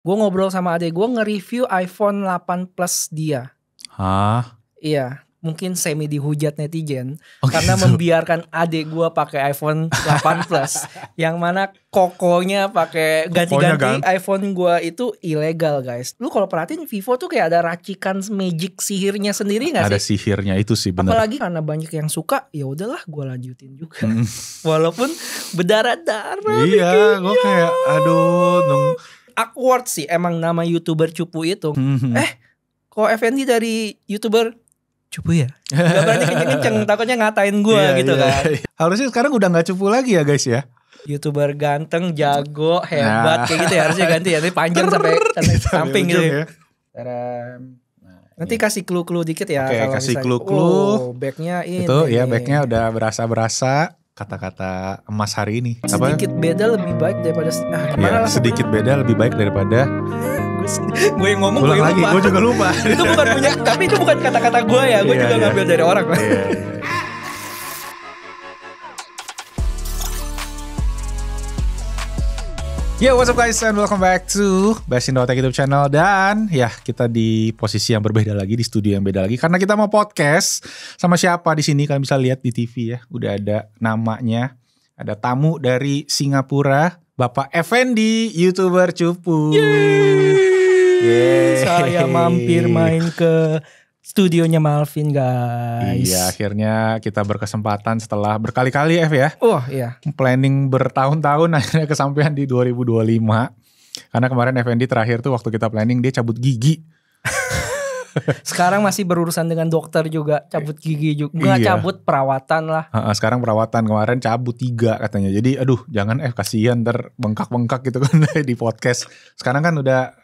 Gue ngobrol sama adek gue nge-review iPhone 8 Plus dia. Hah? Iya, mungkin semi dihujat netizen gitu. karena membiarkan adek gue pakai iPhone 8 Plus, yang mana kokonya pakai ganti-ganti iPhone gue itu ilegal guys. Lu kalau perhatiin Vivo tuh kayak ada racikan magic sihirnya sendiri nggak sih? Ada sihirnya itu sih benar. Apalagi karena banyak yang suka, ya udahlah gue lanjutin juga. Walaupun berdarah-darah. Iya, gue kayak aduh. Awkward sih emang nama YouTuber cupu itu. Kok Effendi dari YouTuber cupu ya? Gak berani kenceng-kenceng, takutnya ngatain gue gitu kan. Harusnya sekarang udah gak cupu lagi ya guys ya. YouTuber ganteng, jago, hebat kayak gitu ya, harusnya ganti ya. Tapi panjang sampai samping gitu ya. Nanti kasih clue-clue dikit ya. Oke, kasih clue-clue. Backnya ini. Itu ya, backnya udah berasa-berasa. Kata-kata emas hari ini. Sedikit beda lebih baik daripada sedikit beda lebih baik daripada. Gue yang ngomong ulang gue lagi, lupa. gue juga lupa. Itu bukan punya, tapi itu bukan kata-kata gue ya. Gue juga ngambil dari orang. Yo, what's up guys and welcome back to Basin Tech YouTube channel. Dan ya, kita di posisi yang berbeda lagi, di studio yang beda lagi, karena kita mau podcast sama siapa di sini. Kalian bisa lihat di TV ya, udah ada namanya. Ada tamu dari Singapura, Bapak Effendi, YouTuber cupu. Yeay. Saya mampir main ke studionya Malvin guys. Iya, akhirnya kita berkesempatan setelah berkali-kali ya. Oh iya. Planning bertahun-tahun akhirnya kesampaian di 2025. Karena kemarin Effendi terakhir tuh waktu kita planning dia cabut gigi. Sekarang masih berurusan dengan dokter juga, cabut gigi juga. Enggak cabut, perawatan lah. Sekarang perawatan, kemarin cabut 3 katanya. Jadi aduh jangan kasihan ntar bengkak-bengkak gitu kan di podcast. Sekarang kan udah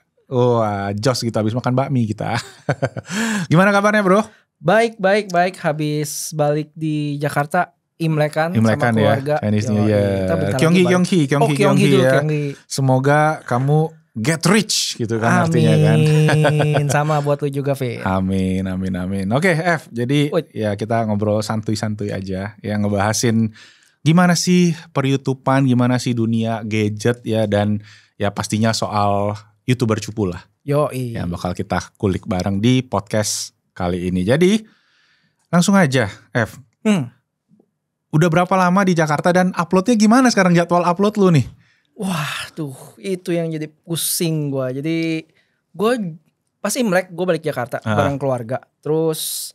jos gitu, habis makan bakmi kita. Gimana kabarnya bro? Baik. Habis balik di Jakarta, Imlekan sama keluarga. Ya, Chinese New Year. Kyonghi ya. Semoga kamu get rich gitu kan artinya kan. Amin. Sama buat lu juga Fit. Amin. Oke F, jadi ya kita ngobrol santuy-santuy aja. Yang ngebahasin gimana sih per-YouTubean, gimana sih dunia gadget ya. Dan ya pastinya soal YouTuber cupu lah. Yoi. Yang bakal kita kulik bareng di podcast kali ini. Jadi langsung aja F. Udah berapa lama di Jakarta dan uploadnya gimana sekarang, jadwal upload lu nih? Wah tuh itu yang jadi pusing gue. Jadi gue pas Imlek gue balik Jakarta bareng keluarga. Terus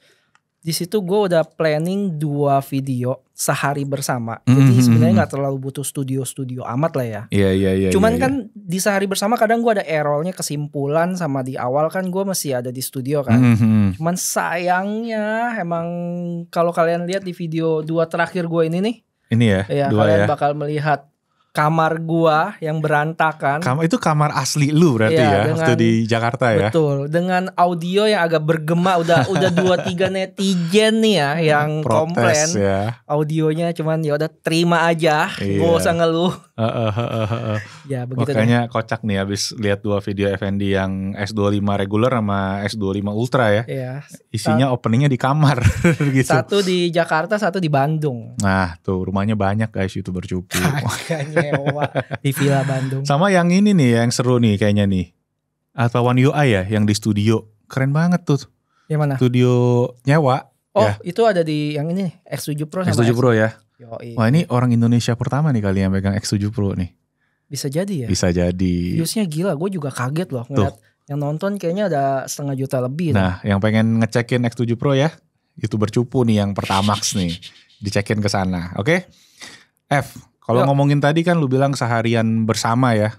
di situ gue udah planning 2 video sehari bersama. Jadi sebenarnya nggak terlalu butuh studio amat lah ya. Iya. Cuman kan di sehari bersama kadang gue ada errornya, kesimpulan sama di awal kan gue masih ada di studio kan. Cuman sayangnya emang kalau kalian lihat di video 2 terakhir gue ini nih. Ini ya. Ya kalian bakal melihat kamar gua yang berantakan. Itu kamar asli lu berarti ya waktu di Jakarta ya. Betul, dengan audio yang agak bergema. Udah 2-3 netizen nih ya yang protes komplain ya. audionya, cuman ya udah terima aja, gak usah ngeluh. Ya begitu. Makanya kocak nih habis lihat 2 video Effendi yang S25 regular sama S25 Ultra ya. Iya. Isinya openingnya di kamar gitu. Satu di Jakarta, satu di Bandung. Nah tuh rumahnya banyak guys YouTuber cupu. Di Villa Bandung. Sama yang ini nih yang seru nih kayaknya nih. Alpha One UI ya yang di studio. Keren banget tuh. Yang mana? Studio nyewa. Oh ya. Itu ada di yang ini X7 Pro sama X7 Pro ya. Yoi. Wah ini orang Indonesia pertama nih kali yang pegang X7 Pro nih. Bisa jadi ya. Bisa jadi. Viewsnya gila, gue juga kaget loh ngeliat yang nonton kayaknya ada 500 juta lebih. Nah yang pengen ngecekin X7 Pro ya, YouTuber cupu nih yang Pertamax nih, dicekin ke sana. Oke? F, kalau ngomongin tadi kan lu bilang seharian bersama ya.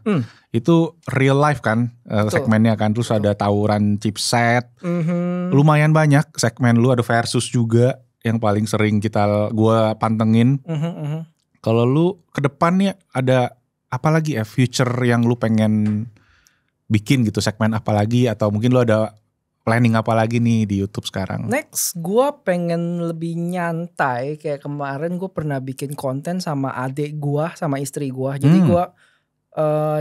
Itu real life kan segmennya kan. Terus ada tawuran chipset. Lumayan banyak segmen lu, ada versus juga yang paling sering gua pantengin. Kalau lu ke depan nih ada apa lagi ya future yang lu pengen bikin gitu, segmen apa lagi, atau mungkin lu ada planning apa lagi nih di YouTube sekarang? Next, gue pengen lebih nyantai. Kayak kemarin gue pernah bikin konten sama adik gue, sama istri gue. Jadi gue,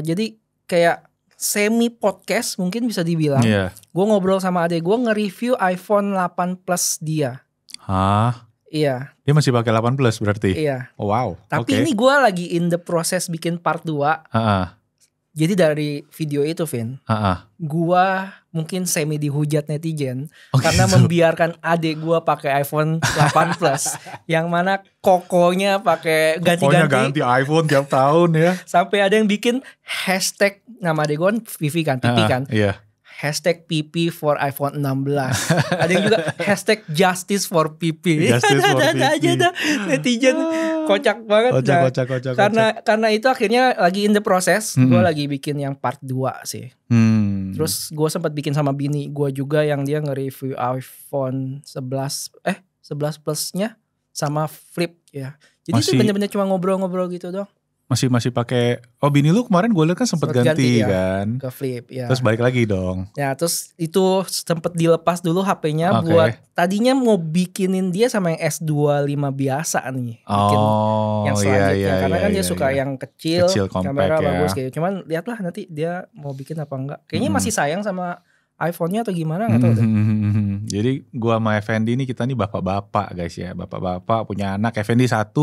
jadi kayak semi podcast mungkin bisa dibilang. Gue ngobrol sama adik gue nge-review iPhone 8 Plus dia. Hah? Iya. Dia masih pakai 8 Plus berarti? Iya. Oh, wow. Tapi ini gue lagi in the process bikin part 2. Jadi dari video itu Vin, gua mungkin semi dihujat netizen karena gitu. membiarkan adik gua pakai iPhone 8 Plus yang mana kokonya pakai ganti-ganti iPhone tiap tahun ya. sampai ada yang bikin hashtag, nama adik gua Vivi kan, Pipi kan. Iya. Hashtag PP for iPhone 16. Ada yang juga hashtag justice for PP. Justice for Ada aja dah netizen kocak banget. Kocak. Karena itu akhirnya lagi in the process. Gue lagi bikin yang part 2 sih. Terus gue sempat bikin sama bini gue juga yang dia nge-review iPhone 11 Plusnya sama Flip ya. Jadi itu bener-bener cuma ngobrol-ngobrol gitu dong. Masih pakai. Oh, bini lu kemarin gue lihat kan sempat ganti kan ke Flip ya. Terus balik lagi dong. Ya terus itu sempat dilepas dulu HP-nya buat tadinya mau bikinin dia sama yang S25 biasa nih. Bikin yang selanjutnya karena kan dia suka yang kecil kamera bagus kayak. Cuman lihatlah nanti dia mau bikin apa enggak. Kayaknya masih sayang sama iPhone-nya atau gimana gak tahu deh. Jadi gua sama Effendi nih, kita nih bapak-bapak guys ya. Bapak-bapak punya anak, Effendi 1,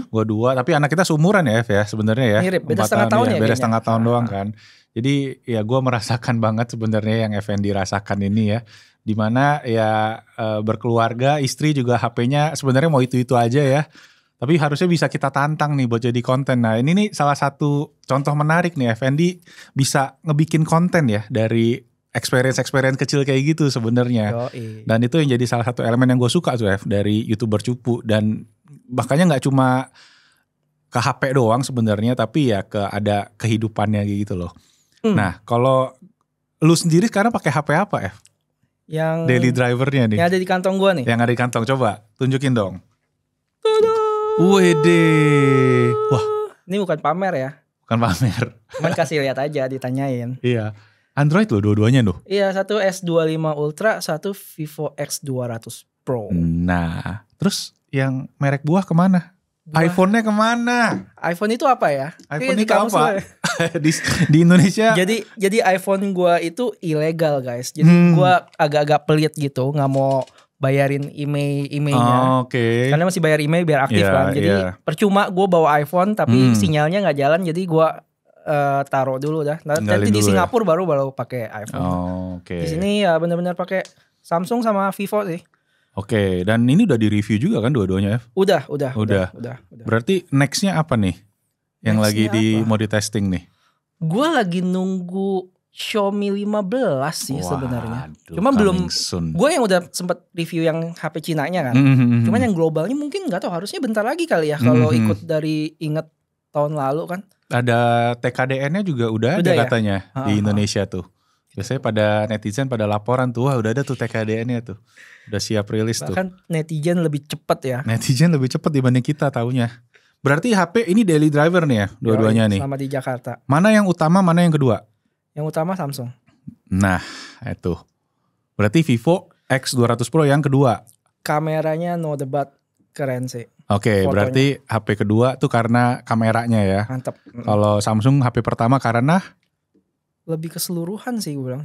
gua 2. Tapi anak kita seumuran ya Ev ya sebenarnya ya. Mirip, beda setengah tahun ya. Beda setengah tahun doang kan. Jadi ya gua merasakan banget sebenarnya yang Effendi rasakan ini ya. Dimana ya berkeluarga, istri juga HP-nya sebenarnya mau itu-itu aja ya. Tapi harusnya bisa kita tantang nih buat jadi konten. Nah ini nih salah satu contoh menarik nih, Effendi bisa ngebikin konten ya dari experience kecil kayak gitu sebenarnya. Dan itu yang jadi salah satu elemen yang gue suka tuh dari YouTuber Cupu. Dan makanya gak cuma ke HP doang sebenarnya, tapi ya ada kehidupannya gitu loh. Nah kalau lu sendiri sekarang pakai HP apa Yang daily drivernya nih. Yang ada di kantong gue nih. Yang ada di kantong, coba tunjukin dong. Wede. Wah, ini bukan pamer ya. Bukan pamer. Cuman kasih lihat aja, ditanyain. Iya. Android loh dua-duanya loh. Iya, satu S25 Ultra, satu Vivo X200 Pro. Nah, terus yang merek buah kemana? iPhone-nya kemana? iPhone itu apa ya? iPhone itu apa? di Indonesia. Jadi iPhone gua itu ilegal guys. Jadi gua agak-agak pelit gitu, nggak mau bayarin emailnya. Oke. Karena masih bayar email biar aktif kan. Jadi percuma gue bawa iPhone tapi sinyalnya nggak jalan. Jadi gua taruh dulu dah. Nanti di Singapura baru pakai iPhone. Di sini ya benar-benar pakai Samsung sama Vivo sih. Oke, dan ini udah di review juga kan dua-duanya? Udah. Berarti nextnya apa nih? Yang lagi mau di testing nih? Gue lagi nunggu Xiaomi 15 sih sebenarnya. Cuma belum. Gue yang udah sempet review yang HP Cinanya kan. Cuman yang globalnya mungkin nggak tahu, harusnya bentar lagi kali ya kalau ikut dari inget tahun lalu kan. Ada TKDN-nya juga udah ada ya? Katanya di Indonesia tuh. Biasanya pada netizen pada laporan tuh, wah udah ada tuh TKDN-nya tuh. Udah siap rilis tuh. Bahkan netizen lebih cepet ya. Netizen lebih cepet dibanding kita taunya. Berarti HP ini daily driver nih ya, dua-duanya nih. Selama di Jakarta. Mana yang utama, mana yang kedua? Yang utama Samsung. Nah, itu. Berarti Vivo X200 Pro yang kedua. Kameranya no debat, keren sih. Oke, berarti HP kedua tuh karena kameranya ya. Mantap. Kalau Samsung HP pertama karena? Lebih keseluruhan sih gue bilang.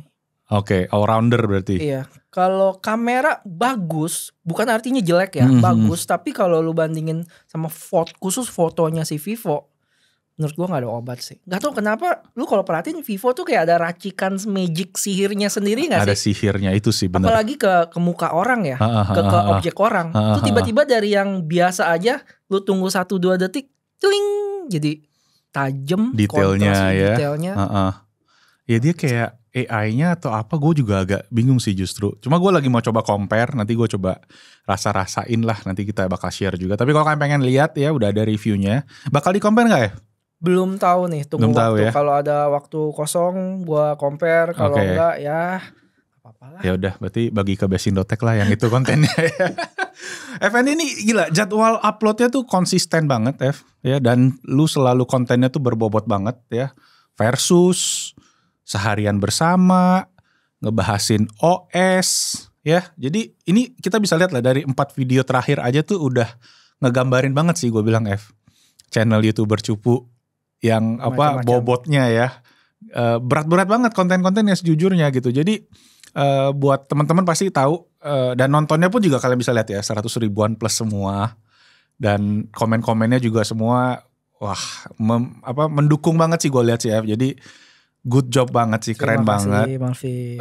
Oke, all rounder berarti. Iya. Kalau kamera bagus, bukan artinya jelek ya, bagus. Tapi kalau lu bandingin sama khusus fotonya si Vivo, menurut gue gak ada obat sih. Gak tau kenapa, lu kalau perhatiin Vivo tuh kayak ada racikan magic sihirnya sendiri gak sih? Ada sihirnya itu sih benar. Apalagi ke muka orang ya, ke objek orang. Tuh tiba-tiba dari yang biasa aja, lu tunggu 1-2 detik, teling, jadi tajam. Detailnya ya. Ya dia kayak AI-nya atau apa, gue juga agak bingung sih justru. Cuma gue lagi mau coba compare, nanti gue coba rasa-rasain lah, nanti kita bakal share juga. Tapi kalau kalian pengen lihat ya udah ada reviewnya. Bakal di compare gak ya? Belum tahu nih, tunggu waktu. Ya? Kalau ada waktu kosong gue compare, kalau enggak ya apa-apalah. Ya udah, berarti bagi ke Besindotek lah yang itu kontennya ya. FN ini gila, jadwal uploadnya tuh konsisten banget ya, dan lu selalu kontennya tuh berbobot banget ya. Versus seharian bersama, ngebahasin OS ya. Jadi ini kita bisa lihat lah dari 4 video terakhir aja tuh udah ngegambarin banget sih gue bilang channel YouTuber Cupu yang apa bobotnya ya. Berat-berat banget konten-kontennya sejujurnya gitu. Jadi buat teman-teman pasti tahu dan nontonnya pun juga kalian bisa lihat ya 100 ribuan plus semua. Dan komen-komennya juga semua wah mendukung banget sih gue lihat sih Jadi good job banget sih, keren banget. Malvin.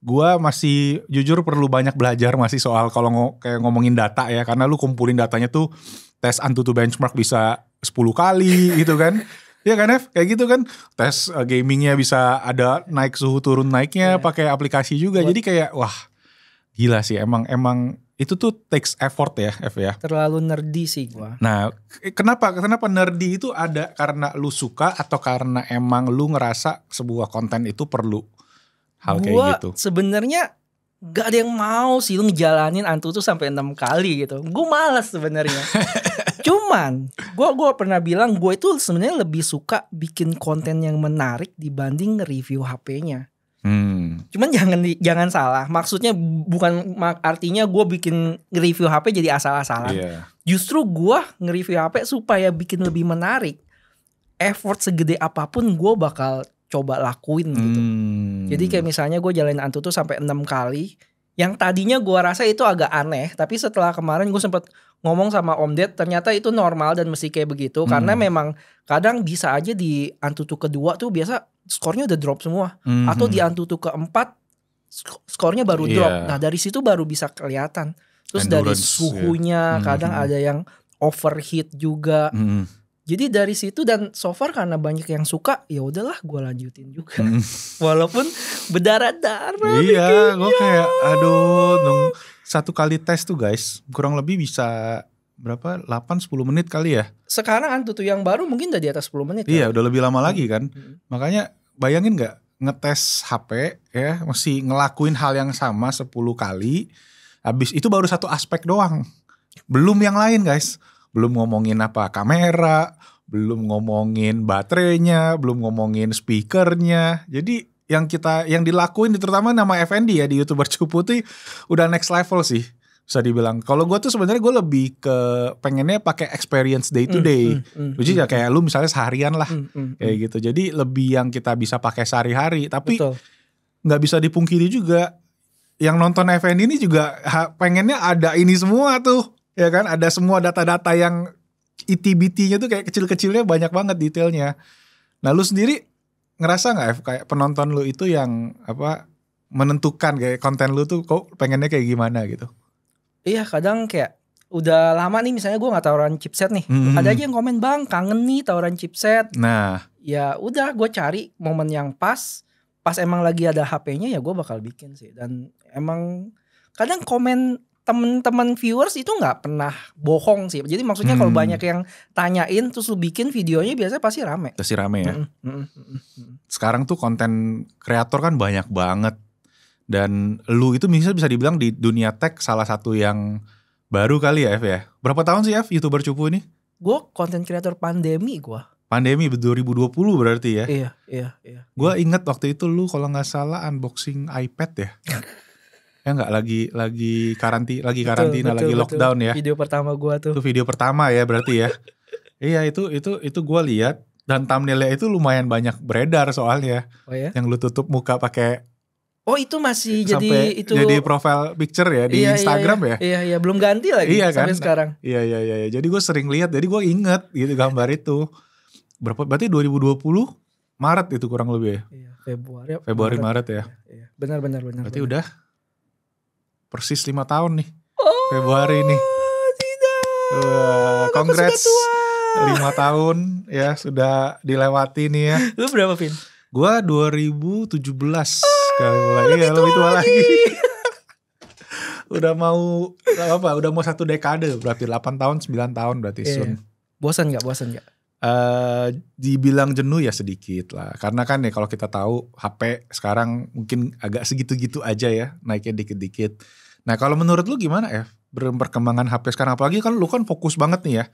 Gua masih jujur perlu banyak belajar masih soal kalau kayak ngomongin data ya, karena lu kumpulin datanya tuh tes Antutu benchmark bisa 10 kali gitu kan. Iya kan Ev? Kayak gitu kan. Tes gamingnya bisa ada naik suhu turun naiknya pakai aplikasi juga. Jadi kayak wah gila sih, emang itu tuh takes effort ya Ev ya. Terlalu nerdy sih gua. Nah kenapa nerdy itu ada karena lu suka atau karena emang lu ngerasa sebuah konten itu perlu hal kayak gitu? Gua sebenarnya gak ada yang mau sih lu ngejalanin Antutu sampai 6 kali gitu. Gue malas sebenarnya. Cuman gue pernah bilang gue itu sebenarnya lebih suka bikin konten yang menarik dibanding review HP-nya. Cuman jangan salah, maksudnya bukan artinya gue bikin review HP jadi asal-asalan. Justru gue nge-review HP supaya bikin lebih menarik. Effort segede apapun gue bakal coba lakuin gitu. Jadi kayak misalnya gue jalanin Antutu sampai 6 kali. Yang tadinya gue rasa itu agak aneh, tapi setelah kemarin gue sempet ngomong sama Om Ded, ternyata itu normal dan mesti kayak begitu. Karena memang kadang bisa aja di Antutu kedua tuh biasa skornya udah drop semua. Atau di Antutu keempat skornya baru drop. Nah dari situ baru bisa kelihatan. Terus endurance, dari suhunya kadang ada yang overheat juga. Jadi dari situ dan so far karena banyak yang suka, ya udahlah gue lanjutin juga. Walaupun berdarah-darah. Iya, gue kayak aduh, satu kali tes tuh guys, kurang lebih bisa berapa? 8-10 menit kali ya. Sekarang Antutu yang baru mungkin udah di atas 10 menit. Iya, udah lebih lama lagi kan. Makanya bayangin gak ngetes HP ya, mesti ngelakuin hal yang sama 10 kali. Habis itu baru satu aspek doang. Belum yang lain guys. Belum ngomongin apa kamera, belum ngomongin baterainya, belum ngomongin speakernya. Jadi yang dilakuin terutama nama Effendi ya di YouTuber Cupu tuh udah next level sih. Bisa dibilang. Kalau gue tuh sebenarnya gue lebih ke pengennya pakai experience day to day. Jadi ya kayak lu misalnya seharian lah kayak gitu. Jadi lebih yang kita bisa pakai sehari-hari. Tapi nggak bisa dipungkiri juga yang nonton Effendi ini juga pengennya ada ini semua tuh. Ya kan, ada semua data-data yang itbt-nya tuh kayak kecil-kecilnya banyak banget detailnya. Nah lu sendiri ngerasa gak kayak penonton lu itu yang apa menentukan kayak konten lu tuh kok pengennya kayak gimana gitu? Iya kadang kayak udah lama nih misalnya gue gak tawaran chipset nih. Ada aja yang komen bang kangen nih tawaran chipset. Nah ya udah gue cari momen yang pas emang lagi ada HP-nya ya gue bakal bikin sih. Dan emang kadang komen temen-temen viewers itu nggak pernah bohong sih. Jadi maksudnya kalau banyak yang tanyain terus lu bikin videonya biasanya pasti rame. Pasti rame ya. Sekarang tuh konten kreator kan banyak banget. Dan lu itu bisa dibilang di dunia tech salah satu yang baru kali ya Ev ya. Berapa tahun sih Ev YouTuber Cupu ini? Gue konten kreator pandemi gue. Pandemi 2020 berarti ya? Iya. Gue inget waktu itu lu kalau nggak salah unboxing iPad ya. Ya enggak lagi karantina betul, lagi lockdown ya. Video pertama gua tuh. Itu video pertama ya berarti ya. Iya itu gua lihat dan thumbnailnya itu lumayan banyak beredar soalnya. Oh ya? Yang lu tutup muka pakai. Oh itu masih jadi profile picture ya di Instagram ya. Iya belum ganti lagi sampai sekarang. Iya. Jadi gue sering lihat, jadi gue inget gitu gambar itu. Berarti 2020 Maret itu kurang lebih ya. Iya, Februari Maret ya. Iya. Benar. Berarti udah persis 5 tahun nih. Februari nih. Tidak. Congrats. 5 tahun ya sudah dilewati nih ya. Lu berapa Vin? Gua 2017 kali mulai. Iya lebih tua lagi. Udah mau satu dekade berarti 8 tahun 9 tahun berarti sun. Bosan gak? Dibilang jenuh ya sedikit lah. Karena kan ya kalau kita tahu HP sekarang mungkin agak segitu-gitu aja ya. Naiknya dikit-dikit. Nah kalau menurut lu gimana ya perkembangan HP sekarang? Apalagi kan lu kan fokus banget nih ya.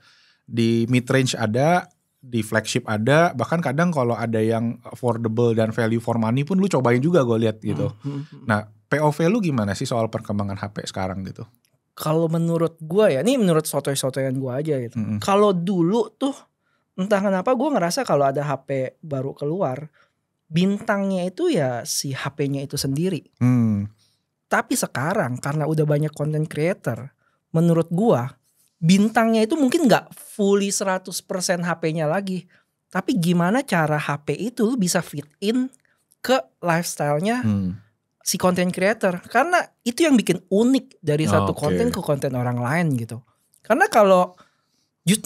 Di mid range ada, di flagship ada. Bahkan kadang kalau ada yang affordable dan value for money pun lu cobain juga gue lihat gitu. Nah POV lu gimana sih soal perkembangan HP sekarang gitu? Kalau menurut gue ya, ini menurut sotoy-sotoyan gue aja gitu. Kalau dulu tuh entah kenapa gue ngerasa kalau ada HP baru keluar, bintangnya itu ya si HP-nya itu sendiri. Tapi sekarang karena udah banyak content creator, menurut gue bintangnya itu mungkin gak fully 100% HP-nya lagi. Tapi gimana cara HP itu lu bisa fit in ke lifestyle-nya si content creator. Karena itu yang bikin unik dari satu konten ke konten orang lain gitu. Karena kalau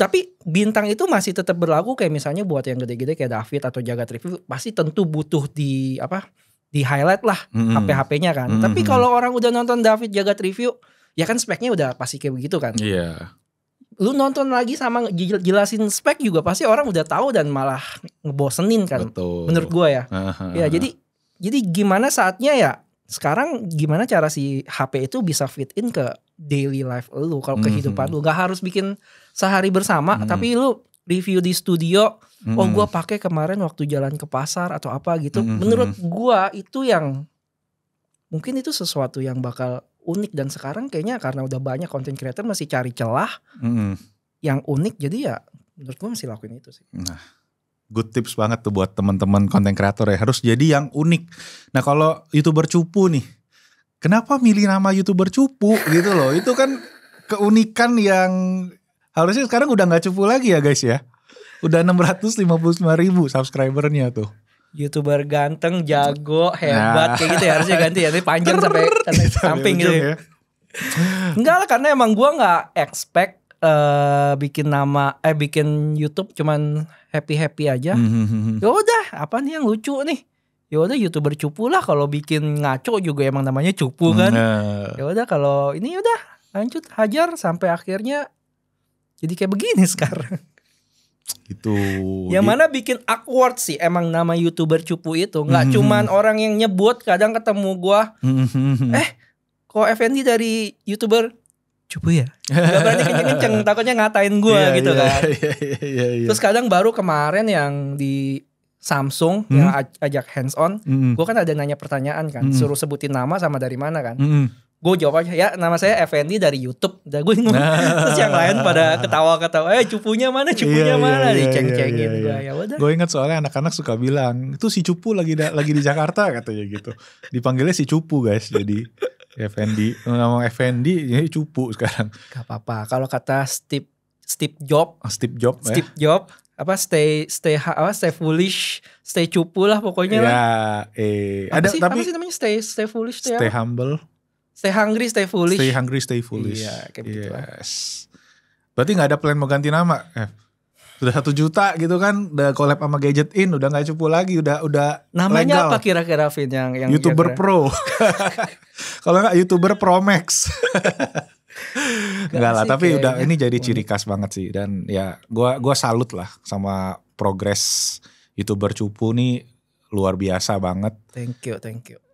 tapi bintang itu masih tetap berlaku kayak misalnya buat yang gede-gede kayak David atau Jagat Review pasti tentu butuh di highlight lah HP-HP-nya kan. Tapi kalau orang udah nonton David Jagat Review ya kan speknya udah pasti kayak begitu kan. Iya. Lu nonton lagi sama jelasin spek juga pasti orang udah tahu dan malah ngebosenin kan. Betul. Menurut gua ya. Ya jadi gimana saatnya ya sekarang gimana cara si HP itu bisa fit in ke daily life lu, kalau kehidupan lu gak harus bikin sehari bersama tapi lu review di studio. Oh gua pakai kemarin waktu jalan ke pasar atau apa gitu. Menurut gua itu yang mungkin itu sesuatu yang bakal unik dan sekarang kayaknya karena udah banyak content creator masih cari celah yang unik jadi ya menurut gua masih lakuin itu sih. Nah, good tips banget tuh buat teman-teman content creator ya, harus jadi yang unik. Nah kalau YouTuber cupu nih, kenapa milih nama YouTuber cupu gitu loh? Itu kan keunikan yang harusnya sekarang udah gak cupu lagi ya guys ya. Udah 659.000 subscribernya tuh. YouTuber ganteng, jago, hebat kayak gitu ya harusnya ganti ya. Ini panjang sampai samping gitu ya. Enggak lah karena emang gue gak expect bikin YouTube cuman happy aja. Ya udah, apa nih yang lucu nih? Ya udah YouTuber cupu lah, kalau bikin ngaco juga emang namanya cupu kan. Ya udah kalau ini udah lanjut hajar sampai akhirnya jadi kayak begini sekarang. Gitu. Yang mana bikin awkward sih emang nama YouTuber cupu itu. Nggak cuman orang yang nyebut, kadang ketemu gua. Kok Effendi dari YouTuber cupu ya? Gak berani kenceng-kenceng, takutnya ngatain gue gitu kan. Terus kadang baru kemarin yang di Samsung yang ajak hands on, gue kan ada nanya pertanyaan kan, suruh sebutin nama sama dari mana kan. Gue jawab aja, ya nama saya Effendi dari YouTube. Udah gue terus yang lain pada ketawa-ketawa, cupunya mana diceng-cengin gue. Ya udah. Gue ingat soalnya anak-anak suka bilang, itu si cupu lagi di Jakarta katanya gitu. Dipanggilnya si cupu guys, jadi Effendi, nama Effendi jadi cupu sekarang. Gak apa-apa. Kalau kata Steve Jobs, stay foolish, stay cupu lah pokoknya ya, lah. Apa sih namanya stay foolish, stay humble, stay hungry, stay foolish. Stay hungry, stay foolish. Iya, kayak gitu lah. Berarti nggak ada plan mau ganti nama? Sudah 1 juta gitu kan, udah collab sama Gadget In, udah nggak cupu lagi, udah namanya legal. Apa kira-kira Vin yang YouTuber kira-kira? Pro. Kalau nggak YouTuber Pro Max. Enggak lah, tapi udah ini jadi ciri khas banget sih, dan ya gua salut lah sama progres YouTuber cupu nih, luar biasa banget. Thank you.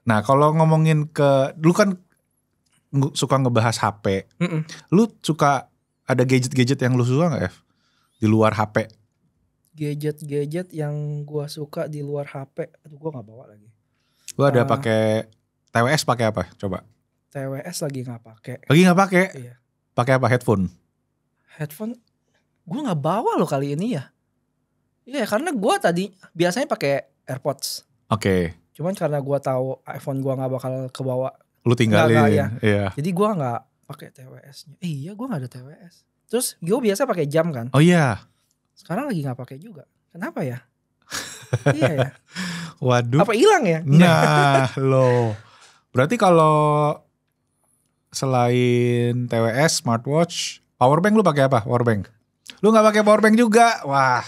Nah kalau ngomongin lu kan suka ngebahas HP, lu suka ada gadget-gadget yang lu suka nggak F? Di luar HP? Gadget yang gua suka di luar HP, aduh gua nggak bawa lagi. Lu ada pakai TWS, pakai apa? Coba. TWS lagi nggak pakai. Lagi nggak pakai? Iya. Pakai apa? Headphone? Gua nggak bawa loh kali ini ya. Iya karena gua tadi biasanya pakai AirPods. Oke. Cuman karena gua tahu iPhone gua nggak bakal kebawa. Lu tinggalin. Ya. Iya. Jadi gua nggak pakai TWS-nya. Iya gua nggak ada TWS. Terus gue biasa pakai jam kan. Oh iya. Sekarang lagi nggak pakai juga. Kenapa ya? Iya ya. Waduh. Apa hilang ya? Nah lo. Berarti kalau selain TWS, smartwatch, powerbank lu pakai apa? Powerbank. Lu nggak pakai powerbank juga? Wah.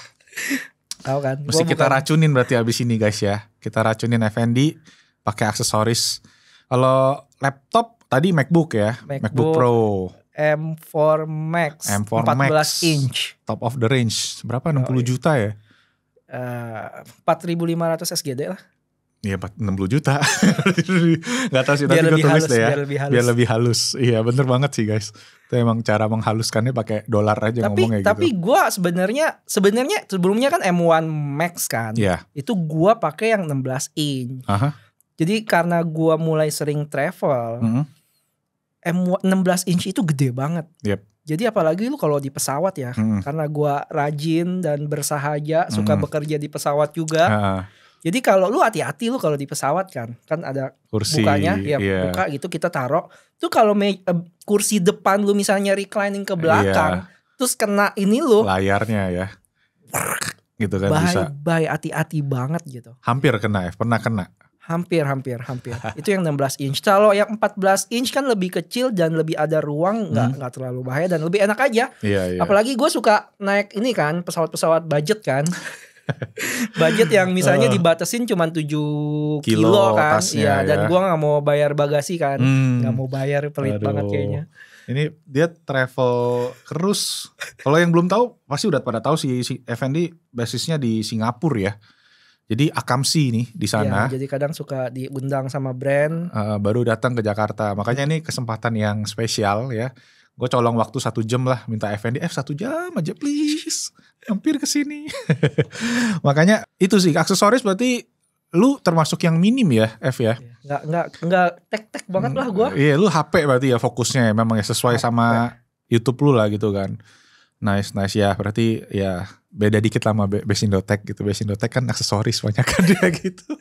Tahu kan? Mesti kita racunin berarti abis ini guys ya. Kita racunin Effendi pakai aksesoris. Kalau laptop tadi MacBook ya. MacBook Pro. M4 Max. 14 inch. Top of the range. Berapa? 60 juta ya? 4.500 SGD lah. Iya 60 juta. Gak tahu sih, tapi gue tulis deh ya. Biar lebih halus. Iya bener banget sih guys. Itu emang cara menghaluskannya pakai dolar aja ngomongnya gitu. Tapi gue sebenarnya sebelumnya kan M1 Max kan. Iya. Itu gue pakai yang 16 inch. Jadi karena gue mulai sering travel, M16 inch itu gede banget. Jadi apalagi lu kalau di pesawat ya, karena gue rajin dan bersahaja, suka bekerja di pesawat juga. Jadi kalau lu hati-hati lu kalau di pesawat kan ada kursi, bukanya, ya buka gitu kita taruh. Tuh kalau kursi depan lu misalnya reclining ke belakang, terus kena ini lu layarnya ya. gitu kan bisa. Hati-hati banget gitu. Hampir kena pernah kena. Hampir. Itu yang 16 inch. Kalau yang 14 inch kan lebih kecil dan lebih ada ruang, nggak terlalu bahaya dan lebih enak aja. Iya. Apalagi gue suka naik ini kan pesawat-pesawat budget kan. Budget yang misalnya dibatasin cuma 7 kilo kan. Iya, dan gue gak mau bayar bagasi kan. Gak mau bayar, pelit banget kayaknya. Ini dia travel cruise. Kalau yang belum tahu pasti udah pada tahu si Effendi basisnya di Singapura ya. Jadi Akamsi nih di sana. Ya, jadi kadang suka diundang sama brand. Baru datang ke Jakarta. Makanya ini kesempatan yang spesial ya. Gue colong waktu 1 jam lah, minta Effendi 1 jam aja please, hampir kesini. Makanya itu sih aksesoris berarti lu termasuk yang minim ya F ya. Nggak tek banget lah gue. Iya lu HP berarti ya fokusnya ya, memang ya sesuai sama YouTube lu lah gitu kan. Nice ya, berarti ya beda dikit lah sama Besindo-Tech gitu. Besindo-Tech kan aksesoris banyak kan dia gitu.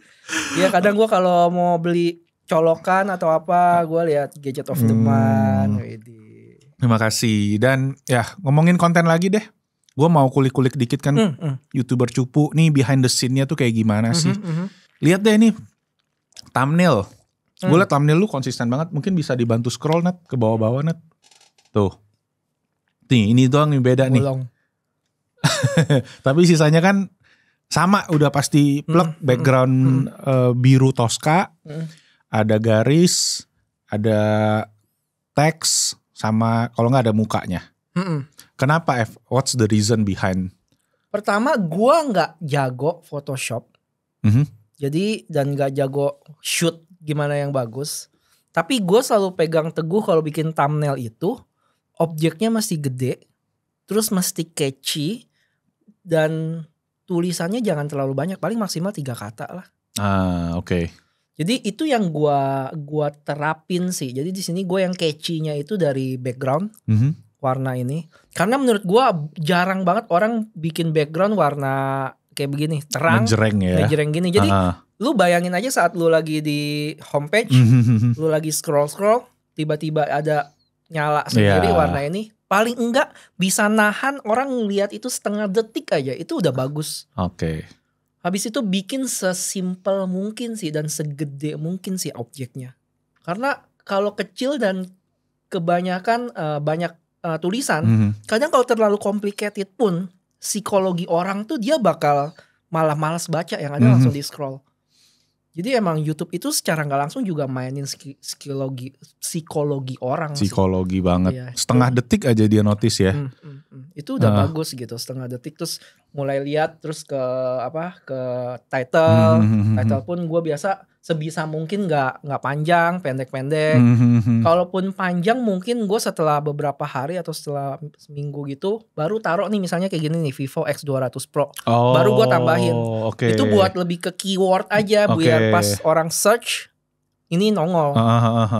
Iya kadang gue kalau mau beli colokan atau apa gue lihat Gadget of the Month. Terima kasih. Dan ya ngomongin konten lagi deh. Gue mau kulik-kulik dikit kan YouTuber cupu nih behind the scene-nya tuh kayak gimana sih. Lihat deh nih thumbnail. Gue liat thumbnail lu konsisten banget. Mungkin bisa dibantu scroll Nat ke bawah-bawah Nat. Tuh. Nih ini doang nih beda nih. Tapi sisanya kan sama udah pasti plug background biru Tosca. Ada garis, ada teks, sama kalau nggak ada mukanya. Kenapa F? What's the reason behind? Pertama gue nggak jago Photoshop. Jadi dan nggak jago shoot gimana yang bagus. Tapi gue selalu pegang teguh kalau bikin thumbnail itu objeknya mesti gede, terus mesti catchy, dan tulisannya jangan terlalu banyak, paling maksimal 3 kata lah. Oke. Jadi itu yang gua terapin sih. Jadi di sini gue yang catchy-nya itu dari background warna ini. Karena menurut gua jarang banget orang bikin background warna kayak begini, terang, ngejreng gini. Jadi lu bayangin aja saat lu lagi di homepage, lu lagi scroll, tiba-tiba ada nyala sendiri warna ini, paling enggak bisa nahan orang ngelihat itu setengah detik aja, itu udah bagus. Oke. Habis itu bikin sesimpel mungkin sih dan segede mungkin sih objeknya. Karena kalau kecil dan kebanyakan banyak tulisan, kadang kalau terlalu complicated pun psikologi orang tuh dia bakal malah malas baca, yang ada langsung di scroll. Jadi emang YouTube itu secara gak langsung juga mainin psikologi orang. Psikologi banget. Iya, setengah detik aja dia notice ya. Itu udah bagus gitu, setengah detik. Terus mulai lihat terus ke title. Title pun gue biasa sebisa mungkin gak panjang, pendek-pendek. Kalaupun panjang mungkin gue setelah beberapa hari atau setelah seminggu gitu baru taruh nih misalnya kayak gini nih, Vivo X200 Pro. Baru gue tambahin. Itu buat lebih ke keyword aja, biar pas orang search ini nongol.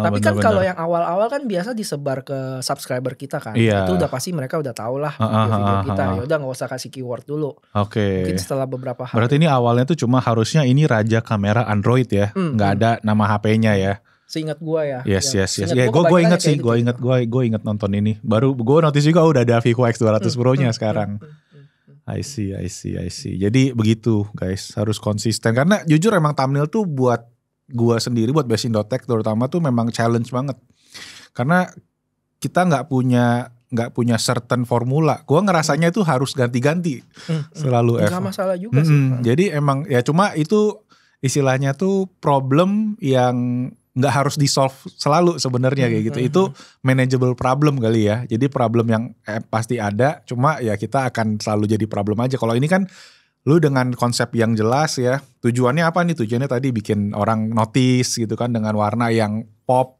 Tapi kan kalau yang awal-awal kan biasa disebar ke subscriber kita kan. Itu udah pasti mereka udah tahu lah video-video kita. Ya udah nggak usah kasih keyword dulu. Mungkin setelah beberapa hari. Berarti ini awalnya tuh cuma harusnya ini raja kamera Android ya, nggak ada nama HP-nya ya. Seingat gue ya. Yes. Ya gue inget sih, gue inget nonton ini. Baru gue notice juga udah ada Vivo X200 Pro-nya sekarang. I see. Jadi begitu guys, harus konsisten. Karena jujur emang thumbnail tuh buat gue sendiri, buat Besindo-Tech terutama tuh memang challenge banget. Karena kita nggak punya certain formula. Gue ngerasanya itu harus ganti-ganti selalu. Gak masalah juga sih. Jadi emang ya cuma itu istilahnya tuh problem yang nggak harus di solve selalu sebenarnya kayak gitu. Itu manageable problem kali ya. Jadi problem yang pasti ada, cuma ya kita akan selalu jadi problem aja. Kalau ini kan lu dengan konsep yang jelas ya. Tujuannya apa nih? Tujuannya tadi bikin orang notice gitu kan dengan warna yang pop.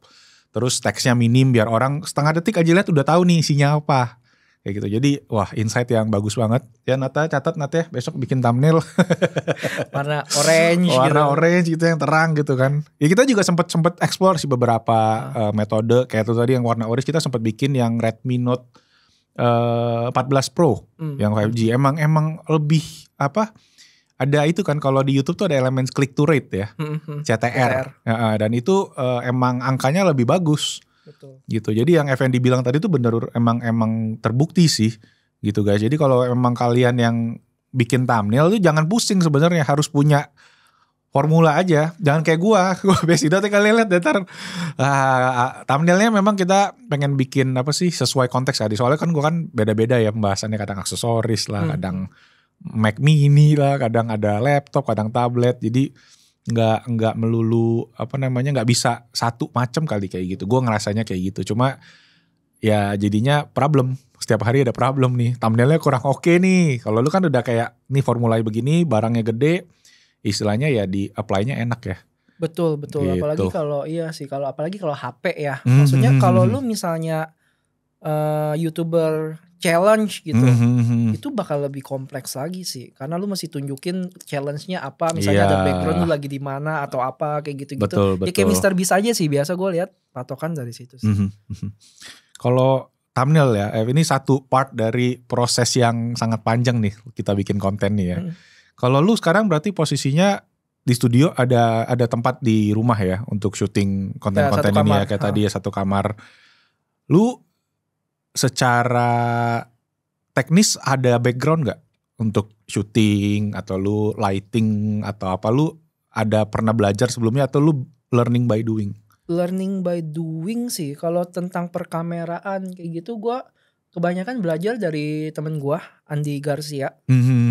Terus teksnya minim biar orang setengah detik aja lihat udah tahu nih isinya apa. Kayak gitu. Jadi wah insight yang bagus banget. Ya Nata catat Nat ya besok bikin thumbnail. Warna orange orange gitu yang terang gitu kan. Ya kita juga sempet explore sih beberapa metode. Kayak itu tadi yang warna orange kita sempat bikin yang Redmi Note 14 Pro yang 5G. Emang lebih ada itu kan kalau di YouTube tuh ada elemen click to rate ya, CTR. Dan itu emang angkanya lebih bagus. Betul. Gitu. Jadi yang Effendi bilang tadi tuh bener emang terbukti sih gitu guys. Jadi kalau emang kalian yang bikin thumbnail tuh jangan pusing sebenarnya, harus punya formula aja. Jangan kayak gua Besido kalian lihat ntar thumbnailnya memang kita pengen bikin apa sih sesuai konteks tadi. Soalnya kan gua kan beda-beda ya pembahasannya, kadang aksesoris lah, kadang Mac mini lah, kadang ada laptop, kadang tablet. Jadi nggak melulu nggak bisa satu macam kali kayak gitu. Gua ngerasanya kayak gitu. Cuma ya jadinya problem. Setiap hari ada problem nih. Thumbnailnya kurang oke nih. Kalau lu kan udah kayak nih formulanya begini, barangnya gede, istilahnya ya di apply-nya enak ya. Betul. Gitu. Apalagi apalagi kalau HP ya. Maksudnya kalau lu misalnya YouTuber challenge gitu, itu bakal lebih kompleks lagi sih. Karena lu mesti tunjukin challenge-nya apa, misalnya ada background lu lagi di mana atau apa kayak gitu-gitu. Betul. Ya kayak Mr. Beast aja sih, biasa gue lihat patokan dari situ sih. Kalau thumbnail ya, ini satu part dari proses yang sangat panjang nih kita bikin konten nih ya. Kalau lu sekarang berarti posisinya di studio, ada tempat di rumah ya untuk syuting konten-konten ini ya, kayak tadi ya satu kamar. Lu secara teknis ada background gak untuk syuting atau lu lighting atau apa, lu ada pernah belajar sebelumnya atau lu learning by doing? Learning by doing sih. Kalau tentang perkameraan kayak gitu gue kebanyakan belajar dari temen gue, Andy Garcia.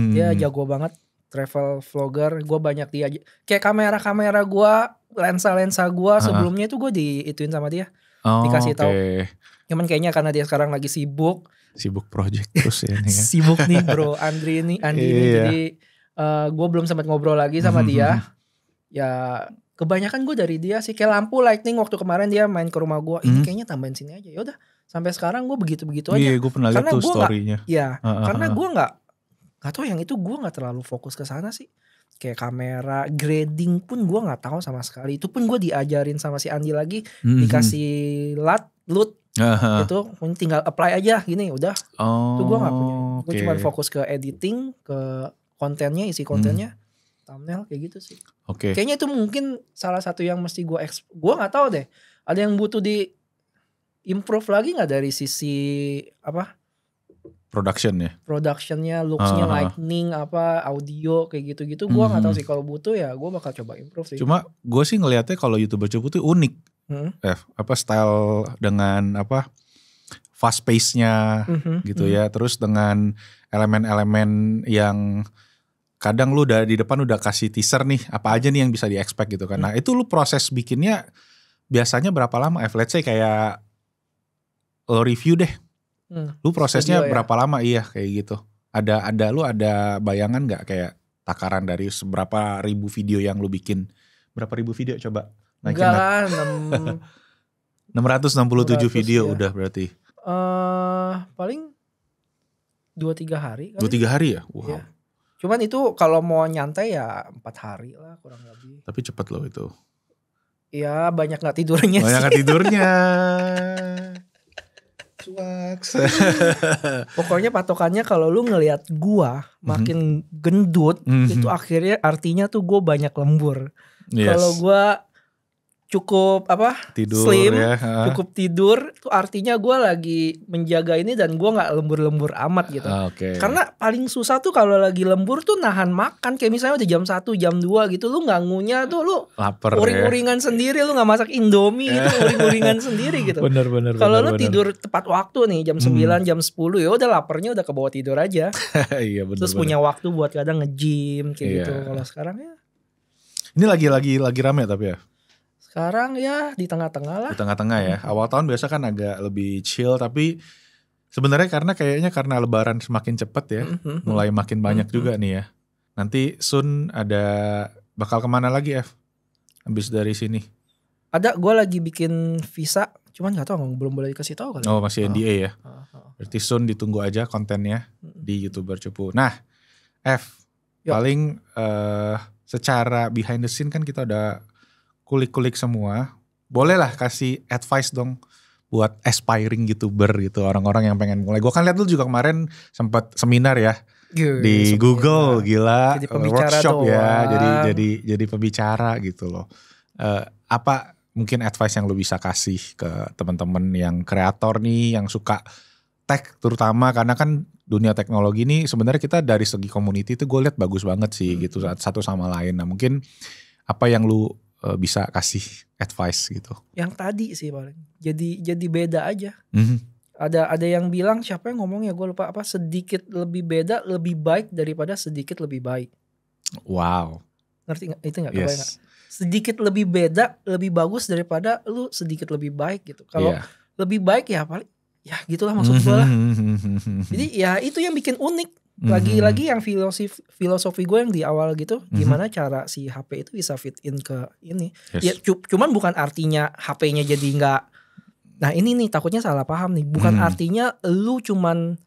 Dia jago banget, travel vlogger. Gue banyak dia, kayak kamera gue, lensa gue sebelumnya itu gue diituin sama dia, dikasih tahu. Cuman kayaknya karena dia sekarang lagi sibuk project terus ya nih ya. Sibuk nih bro Andi ini jadi gue belum sempat ngobrol lagi sama dia. Ya kebanyakan gue dari dia sih, kayak lampu lighting waktu kemarin dia main ke rumah gue, ini kayaknya tambahin sini aja. Ya udah, sampai sekarang gue begitu-begitu aja. Iya, gue pernah lihat tuh story-nya. Karena gue nggak tahu, yang itu gue nggak terlalu fokus ke sana sih. Kayak kamera, grading pun gue nggak tahu sama sekali. Itu pun gue diajarin sama si Andi lagi, dikasih LUT itu, tinggal apply aja gini udah. Itu gue nggak punya. Gue cuma fokus ke editing, ke kontennya, isi kontennya, thumbnail kayak gitu sih. Kayaknya itu mungkin salah satu yang mesti gue nggak tahu deh. Ada yang butuh di improve lagi nggak dari sisi apa? Productionnya, looksnya, lighting, audio kayak gitu-gitu. Gue nggak tahu sih, kalau butuh ya gue bakal coba improve sih. Cuma gue sih ngelihatnya kalau YouTuber cupu tuh unik, style dengan fast pace-nya gitu ya. Terus dengan elemen-elemen yang kadang lu udah di depan udah kasih teaser nih, apa aja nih yang bisa di-expect gitu kan. Nah itu lu proses bikinnya biasanya berapa lama? Let's say kayak lo review deh. Lu prosesnya berapa lama? Iya kayak gitu. Lu ada bayangan gak kayak takaran dari seberapa ribu video yang lu bikin? Berapa ribu video coba? Enggak lah, 667 video ya. Udah berarti. Paling 2-3 hari. 2-3 hari ya? Wow. Ya. Cuman itu kalau mau nyantai ya 4 hari lah kurang lebih. Tapi cepet loh itu. Iya, banyak gak tidurnya. Banyak gak tidurnya. Pokoknya patokannya kalau lu ngelihat gua makin gendut, itu akhirnya artinya tuh gua banyak lembur. Kalau gua cukup tidur, slim, ya. Cukup tidur, itu artinya gue lagi menjaga ini dan gue nggak lembur-lembur amat gitu. Karena paling susah tuh kalau lagi lembur tuh nahan makan, kayak misalnya udah jam 1, jam 2 gitu, lu nggak ngunyah tuh, lu lapar, uring-uringan sendiri, lu nggak masak Indomie gitu, uring-uringan sendiri gitu. Bener. Kalau lu tidur tepat waktu nih jam 9, jam 10, ya udah laparnya udah ke bawah tidur aja. Iya bener. Terus punya waktu buat kadang nge-gym kayak gitu. Kalau sekarang ya. Ini lagi rame tapi ya. Sekarang ya di tengah-tengah lah. Di tengah-tengah ya. Awal tahun biasa kan agak lebih chill, tapi sebenarnya karena lebaran semakin cepet ya. Mulai makin banyak juga nih ya. Nanti soon bakal kemana lagi habis dari sini? Ada, gue lagi bikin visa, cuman gak tahu, belum boleh dikasih tahu kali. Oh masih NDA ya. Berarti soon ditunggu aja kontennya di YouTuber Cupu. Nah paling secara behind the scene kan kita udah kulik-kulik semua. Boleh lah kasih advice dong buat aspiring YouTuber gitu, orang-orang yang pengen mulai. Gue kan lihat lu juga kemarin sempat seminar ya di Google, gila, jadi workshop doang. Ya, jadi pembicara gitu loh. Apa mungkin advice yang lu bisa kasih ke teman-teman yang kreator nih, yang suka tech terutama, karena kan dunia teknologi ini sebenarnya kita dari segi community itu gue lihat bagus banget sih gitu satu sama lain. Nah mungkin apa yang lu bisa kasih advice gitu? Yang tadi sih paling. Jadi beda aja. Ada yang bilang, siapa yang ngomong ya gue lupa apa, sedikit lebih beda lebih baik daripada sedikit lebih baik. Wow. Ngerti gak? Itu gak? Kebayang gak? Sedikit lebih beda lebih bagus daripada lu sedikit lebih baik gitu. Kalau lebih baik ya paling ya gitulah maksud gue lah. Jadi ya itu yang bikin unik. Lagi-lagi yang filosofi gue yang di awal gitu, gimana cara si HP itu bisa fit in ke ini. Ya cuman bukan artinya HP-nya jadi nggak. Nah ini nih takutnya salah paham nih. Bukan artinya lu cuman,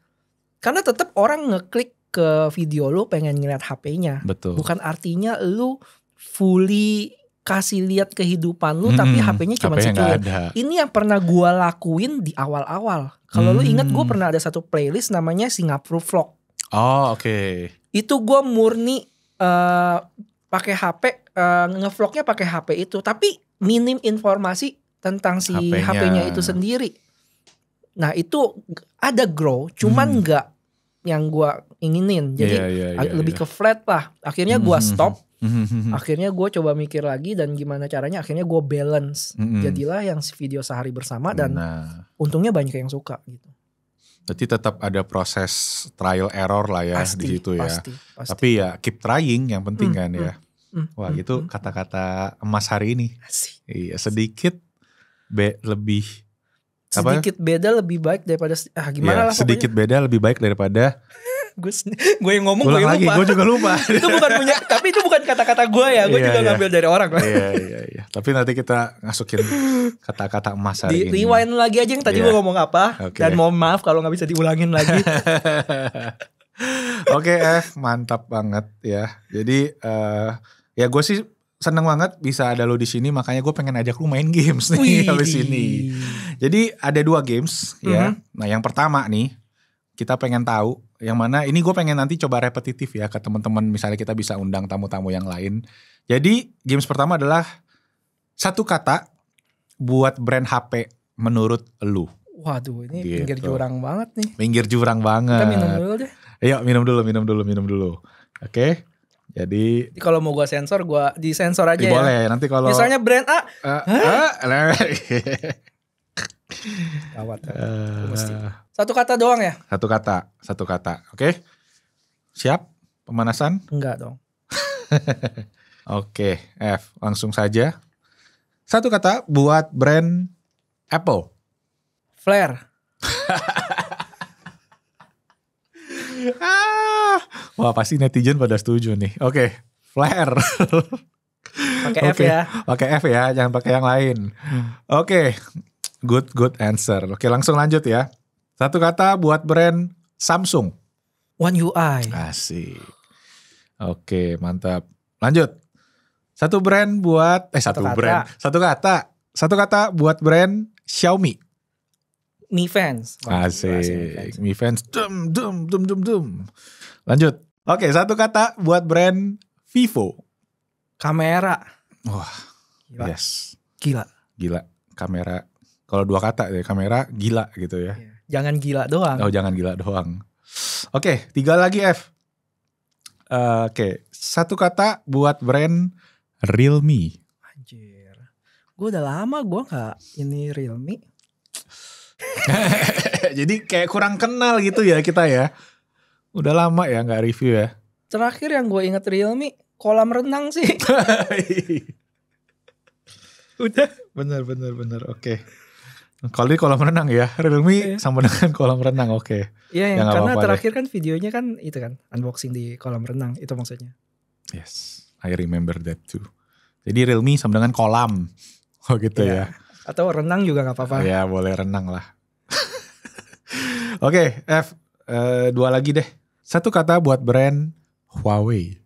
karena tetap orang ngeklik ke video lu pengen ngeliat HP-nya. Betul. Bukan artinya lu fully kasih lihat kehidupan lu tapi HP-nya cuma secuil. Ini yang pernah gue lakuin di awal-awal. Kalau lu ingat gue pernah ada satu playlist namanya Singapura Vlog. Oh oke. Itu gue murni pakai HP, ngevlognya pakai HP itu, tapi minim informasi tentang si HP-nya itu sendiri. Nah itu ada grow, cuman nggak yang gue inginin. Jadi lebih ke flat lah. Akhirnya gue stop. Akhirnya gue coba mikir lagi dan gimana caranya. Akhirnya gue balance. Jadilah yang video sehari bersama dan untungnya banyak yang suka gitu. Berarti tetap ada proses trial error lah ya di situ ya. Pasti. Tapi ya keep trying yang penting kan ya. Wah itu kata-kata emas hari ini. Iya sedikit lebih sedikit beda lebih baik daripada gimana lah sedikit beda lebih baik daripada gue yang ngomong gue lagi, lupa. Gue juga lupa. Itu bukan punya, tapi itu bukan kata-kata gue ya. Gue juga ngambil dari orang. Iya. Tapi nanti kita masukin kata-kata emas hari ini. Rewind lagi aja yang tadi gue ngomong apa. Dan mohon maaf kalau gak bisa diulangin lagi. Oke, mantap banget ya. Jadi ya gue sih seneng banget bisa ada lo di sini. Makanya gue pengen ajak lo main games nih habis ini. Jadi ada 2 games ya. Nah yang pertama nih, kita pengen tahu yang mana, ini gue pengen nanti coba repetitif ya ke teman-teman, misalnya kita bisa undang tamu-tamu yang lain. Jadi games pertama adalah satu kata buat brand HP menurut lu. Waduh ini gitu. Pinggir jurang banget nih. Pinggir jurang banget. Kita minum dulu deh. Ayo minum dulu. Oke. Jadi kalau mau gue sensor, gue disensor aja ya. Boleh, nanti kalau misalnya brand A. Gawat. Mesti. Satu kata doang ya? Satu kata. Oke. Siap? Pemanasan? Enggak dong. Oke, F. Langsung saja. Satu kata buat brand Apple. Flare. Wah, pasti netizen pada setuju nih. Oke, Flare. Pakai F ya. Pakai F ya, jangan pakai yang lain. Oke. Good answer. Oke, langsung lanjut ya. Satu kata buat brand Samsung. One UI. Asik. Oke, mantap. Lanjut. Satu kata buat brand Xiaomi. Mi Fans. Asik. Mi Fans. Dum. Lanjut. Oke, satu kata buat brand Vivo. Kamera. Wah. Gila. Yes. Gila. Kamera. Kalau 2 kata ya, kamera gila gitu ya. Jangan gila doang. Oh, jangan gila doang. Oke, 3 lagi F. Oke, satu kata buat brand Realme. Anjir. Gue udah lama gue gak ini Realme. Jadi kayak kurang kenal gitu ya kita ya. Udah lama ya gak review ya. Terakhir yang gue inget Realme kolam renang sih. Udah. Bener. Oke. Kalau di kolam renang ya, Realme sama dengan kolam renang, oke. Iya, karena terakhir kan videonya kan itu kan unboxing di kolam renang, itu maksudnya. Yes, I remember that too. Jadi Realme sama dengan kolam, oh gitu ya. Atau renang juga nggak apa-apa. Ya boleh renang lah. Oke, F, 2 lagi deh. Satu kata buat brand Huawei.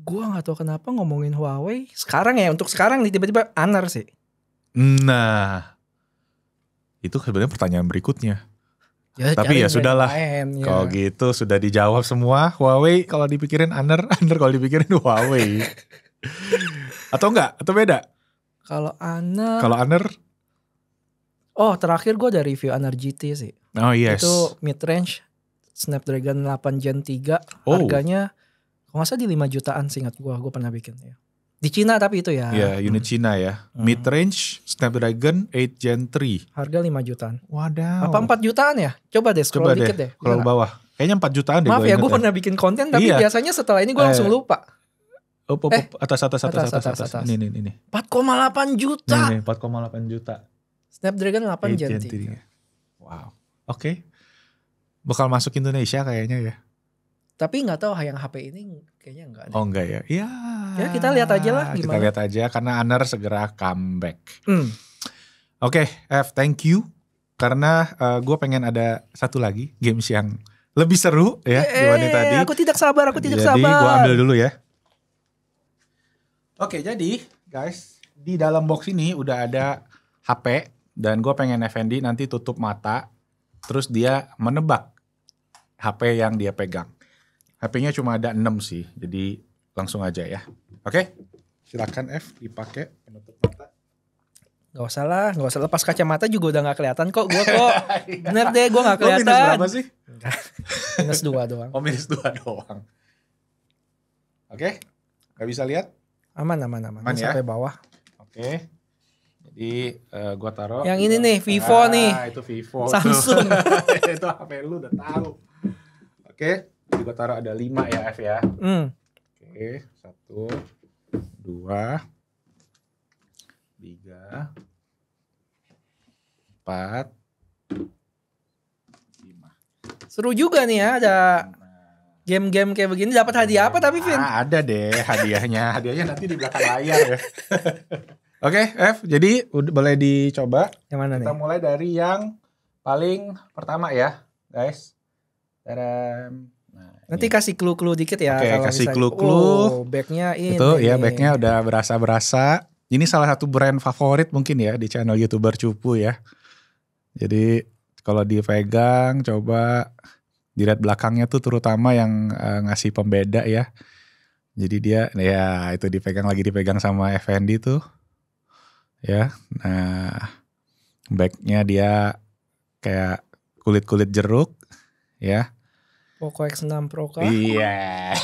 Gua nggak tahu kenapa ngomongin Huawei sekarang ya, untuk sekarang nih tiba-tiba Honor sih. Nah. Itu sebenarnya pertanyaan berikutnya. Ya, tapi ya sudahlah. Kalau gitu sudah dijawab semua. Huawei kalau dipikirin Honor kalau dipikirin Huawei. Atau enggak? Atau beda? Kalau Honor. Oh, terakhir gue ada review Honor GT sih. Oh yes. Itu mid range Snapdragon 8 Gen 3. Harganya kalau nggak salah di 5 jutaan seingat gue pernah bikin ya. Di Cina tapi itu ya. Iya, unit Cina ya. Mid-range Snapdragon 8 Gen 3. Harga 5 jutaan. Wadaw. Apa 4 jutaan ya? Coba deh scroll dikit deh. Scroll bawah. Kayaknya 4 jutaan deh. Maaf ya, gue pernah bikin konten tapi biasanya setelah ini gue langsung lupa. Atas. Ini. 4,8 juta. Nih, 4,8 juta. Snapdragon 8 Gen 3. Wow. Oke. Bakal masuk Indonesia kayaknya ya. Tapi nggak tahu yang HP ini kayaknya enggak. Oh enggak ya? Iya. Ya kita lihat aja lah gimana. Kita lihat aja karena Honor segera comeback. Oke, F, thank you. Karena gue pengen ada satu lagi games yang lebih seru ya dibanding tadi. Aku tidak sabar. Jadi gue ambil dulu ya. Oke, jadi guys, di dalam box ini udah ada HP dan gue pengen Effendi nanti tutup mata, terus dia menebak HP yang dia pegang. HP-nya cuma ada 6 sih, jadi langsung aja ya. Oke, silakan F dipakai penutup mata. Gak usah lepas kacamata juga udah gak kelihatan kok. Gue kok bener deh gue gak kelihatan. Minus berapa sih? Minus 2 doang. Oh minus 2 doang. Oke, gak bisa lihat? Aman ya? Sampai bawah. Oke. Jadi gue taruh. Yang ini nih, Vivo nih. Itu Vivo. Samsung. Itu HP lu udah tahu. Oke, jadi gue taruh ada 5 ya F ya. Oke, 1, 2, 3, 4, 5. Seru juga nih ya, ada game-game kayak begini. Dapat hadiah apa tapi Vin? Ada deh hadiahnya. Hadiahnya nanti di belakang layar ya. Oke, F. Jadi boleh dicoba. Yang mana nih? Kita mulai dari yang paling pertama ya, guys. Nanti kasih clue-clue dikit ya. Oke, kasih clue-clue. Backnya ini. Itu ya, backnya udah berasa-berasa. Ini salah satu brand favorit mungkin ya di channel YouTuber Cupu ya. Jadi kalau dipegang, coba dilihat belakangnya tuh terutama yang ngasih pembeda ya. Jadi dia ya itu dipegang sama Effendi tuh. Ya. Nah, backnya dia kayak kulit-kulit jeruk ya. Poco X6 Pro kah? Iya.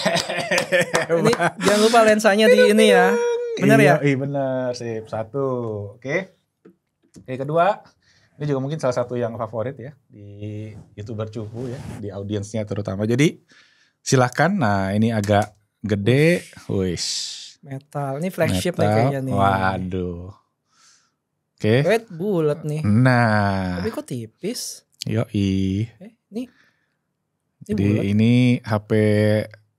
Ini jangan lupa lensanya di ini ya. Bener ya? Iya bener. Sip. 1. Oke. Oke, kedua. Ini juga mungkin salah satu yang favorit ya di YouTuber Cupu ya, di audiensnya terutama. Jadi silakan. Nah ini agak gede, metal. Ini flagship nih kayaknya nih. Waduh. Oke. Wait, bulat nih. Nah. Tapi kok tipis? Yoi. Ini jadi bulet. ini HP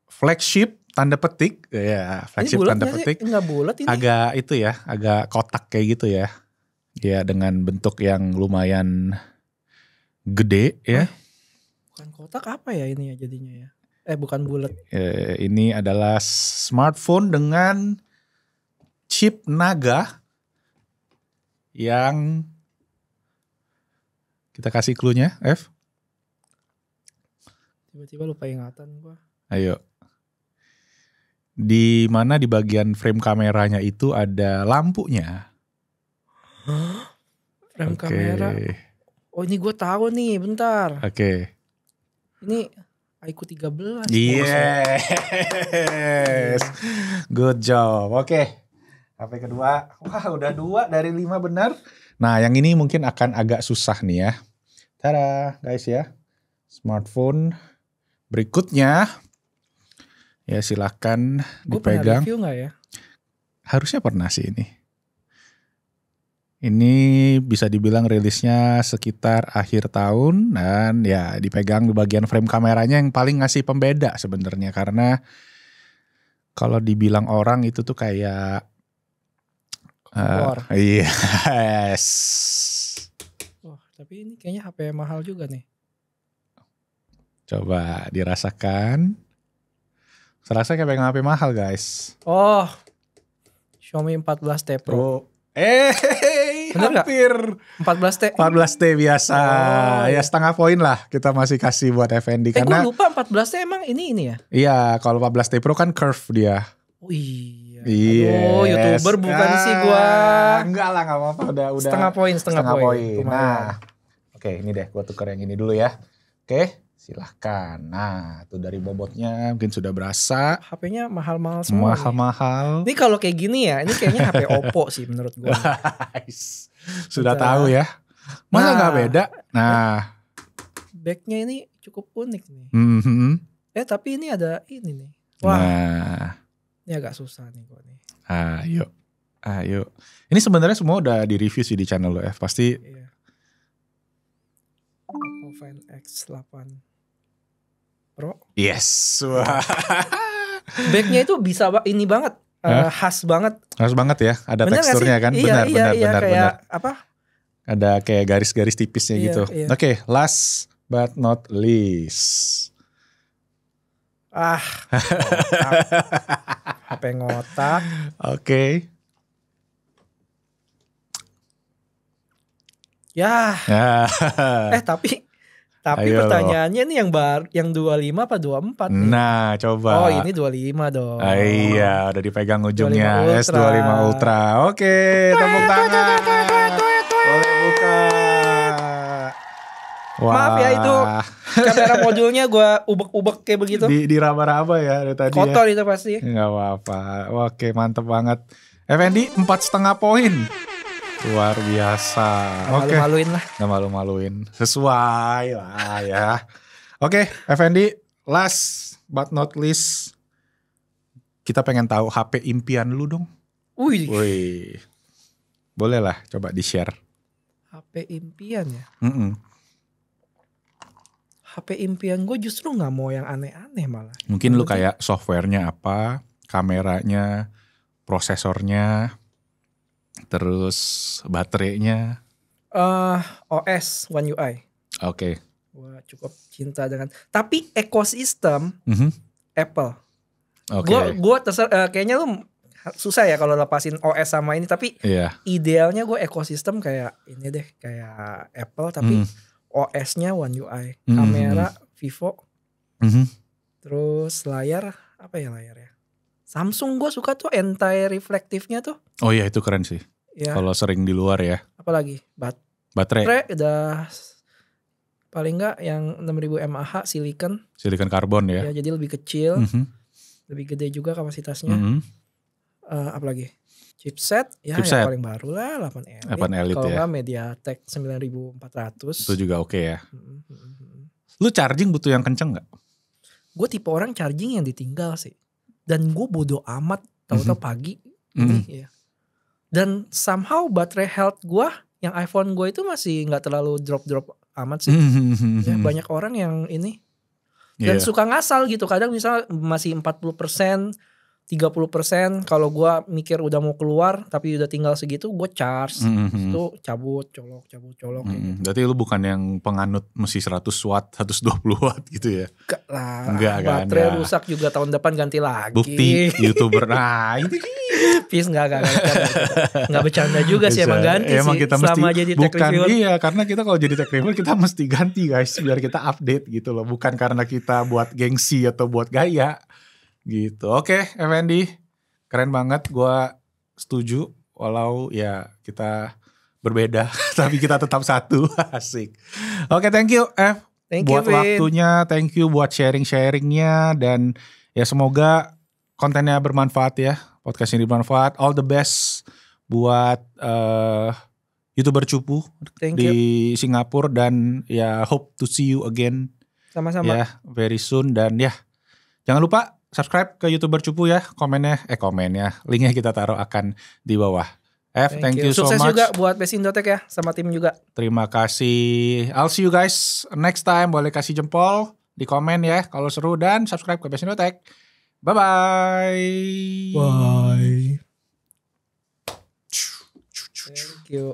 flagship tanda petik ya, flagship tanda petik. Enggak bulat ini. Agak itu ya, agak kotak kayak gitu ya. Ya dengan bentuk yang lumayan gede ya. Bukan kotak apa ya ini ya jadinya ya? Bukan bulat. Ini adalah smartphone dengan chip Naga yang kita kasih clue-nya, F. Tiba-tiba lupa ingatan gua. Ayo. Di mana di bagian frame kameranya itu ada lampunya. Frame kamera. Oh ini gue tahu nih, bentar. Oke. Ini iQOO 13. Yes. Good job. Oke. HP kedua. Wah udah 2 dari 5 benar. Nah yang ini mungkin akan agak susah nih ya. Tada guys ya. Smartphone berikutnya. Ya silakan dipegang. Pernah review gak ya? Harusnya pernah sih ini. Ini bisa dibilang rilisnya sekitar akhir tahun dan ya dipegang di bagian frame kameranya yang paling ngasih pembeda sebenarnya karena kalau dibilang orang itu tuh kayak yes. Oh, tapi ini kayaknya HP mahal juga nih. Coba dirasakan. Serasa kayak pegang HP mahal guys. Oh, Xiaomi 14T Pro. Hampir 14T 14T biasa. Ya setengah poin lah kita masih kasih buat Effendi karena gue lupa 14T emang ini ya. Iya, kalau 14T Pro kan curve dia. Oh iya. Aduh, YouTuber bukan sih gua. Enggak lah, enggak apa-apa udah setengah poin. Nah. Oke, ini deh gua tukar yang ini dulu ya. Oke, Silahkan. Nah, tuh dari bobotnya mungkin sudah berasa. HP-nya mahal-mahal semua. Mahal-mahal. Ini kalau kayak gini ya, ini kayaknya HP Oppo sih menurut gue. Sudah tahu ya. Masa nggak beda? Nah, backnya ini cukup unik nih. Tapi ini ada ini nih. Wah, ini agak susah nih gue nih. Ayo. Ini sebenarnya semua udah di review sih di channel lo, pasti. Iya. Oppo Find X8 Pro. Yes. Wah. Backnya itu bisa ini banget, khas banget. Khas banget ya, ada bener teksturnya kan? Benar. Benar. Apa? Ada kayak garis-garis tipisnya gitu. Iya. Oke, last but not least. HP ngotak. Oke. Ya. Tapi ayo. Pertanyaannya nih yang 25 apa 24 nih? Nah, coba. Oh, ini 25 dong. Iya, udah dipegang ujungnya. S25 Ultra. Oke, tepuk tangan. Boleh buka. Wah. Maaf ya, itu kamera modulnya gue ubek-ubek kayak begitu. Di raba-raba ya dari tadi. Kotor ya. Itu pasti. Gak apa-apa. Oke, mantep banget. Effendi 4,5 poin. Luar biasa. Oke. Malu-maluin lah. Gak malu-maluin. Sesuai lah ya. Oke, Effendi, last but not least, kita pengen tahu HP impian lu dong. Wih. Boleh lah, coba di-share. HP impian ya? HP impian gue justru gak mau yang aneh-aneh malah. Mungkin lu kayak softwarenya apa, kameranya, prosesornya, terus baterainya. OS One UI. Oke. Gue cukup cinta dengan. Tapi ekosistem Apple. Gue kayaknya lu susah ya kalau lepasin OS sama ini. Tapi idealnya gue ekosistem kayak ini deh, kayak Apple tapi OS-nya One UI, kamera Vivo, terus layar apa ya layarnya? Samsung gue suka tuh anti-reflektifnya tuh. Oh iya itu keren sih. Ya. Kalau sering di luar ya. Apalagi baterai udah paling nggak yang 6000 mAh silikon karbon ya. Jadi lebih kecil, lebih gede juga kapasitasnya. Apalagi chipset yang paling baru lah 8 Elite. Kalau nggak MediaTek 9400. Itu juga oke ya. Lu charging butuh yang kenceng nggak? Gue tipe orang charging yang ditinggal sih. Dan gue bodo amat tahu-tahu pagi. Ya. Dan somehow baterai health gue yang iPhone gue itu masih nggak terlalu drop amat sih. Ya, banyak orang yang ini dan suka ngasal gitu. Kadang misalnya masih 40%. 30% kalau gue mikir udah mau keluar tapi udah tinggal segitu gue charge itu cabut colok kayak gitu. Berarti lu bukan yang penganut mesti 100 watt 120 watt gitu ya? Enggak kan, baterai rusak juga tahun depan ganti lagi. Bukti YouTuber itu Peace nggak bercanda juga sih emang ganti emang sih kita selama mesti, jadi tech reviewer. Iya karena kita kalau jadi tech reviewer kita mesti ganti guys biar kita update gitu loh, bukan karena kita buat gengsi atau buat gaya gitu. Oke, Effendi keren banget, gue setuju walau ya kita berbeda tapi kita tetap satu. Asik. Oke, thank you buat waktunya, thank you buat sharingnya dan ya semoga kontennya bermanfaat ya, podcast ini bermanfaat. All the best buat YouTuber cupu di Singapura dan ya hope to see you again. Sama-sama. Ya very soon dan ya jangan lupa subscribe ke YouTuber cupu ya, komennya linknya kita taruh akan di bawah. Thank you so much. Sukses juga buat Best-Indotech ya, sama tim juga. Terima kasih. I'll see you guys next time. Boleh kasih jempol di komen ya kalau seru dan subscribe ke Best-Indotech. Bye-bye. Bye. Thank you.